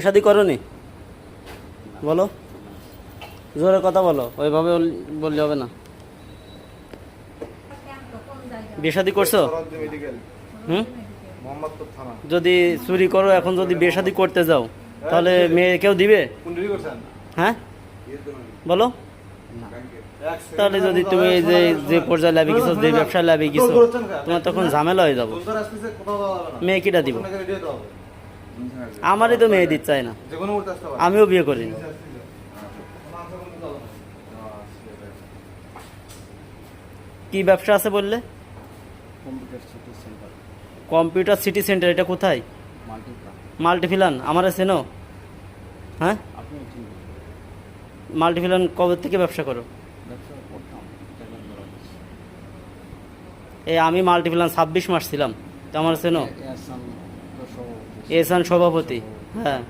শাদি করনি বলো, জোরে কথা বলো, ওইভাবে বললে হবে না। বিয়ে শাদি করছো? হুম, যদি চুরি করো এখন, যদি বিয়ে শাদি করতে যাও তাহলে মেয়ে কেউ দিবে? হ্যাঁ বলো। তাহলে যদি তুমি যে যে পর্যায়ে লাভি গেছো, যে ব্যবসায় লাভি গেছো, তোমার তখন ঝামেলা হয়ে যাবো। মেয়ে কিটা দিব? আমারই তো মেয়ে দিতে চায় না, আমিও বিয়ে করিনি। কি ব্যবসা আছে বললে? কম্পিউটার সিটি সেন্টার, এটা কোথায়? মাল্টিপ্লান আমার চেনো? হ্যাঁ, মাল্টিপ্লান কবে থেকে ব্যবসা করো? এই আমি মাল্টিপ্লান 26 মাস ছিলাম, তো আমার চেনো? এহসান সভাপতি, হ্যাঁ।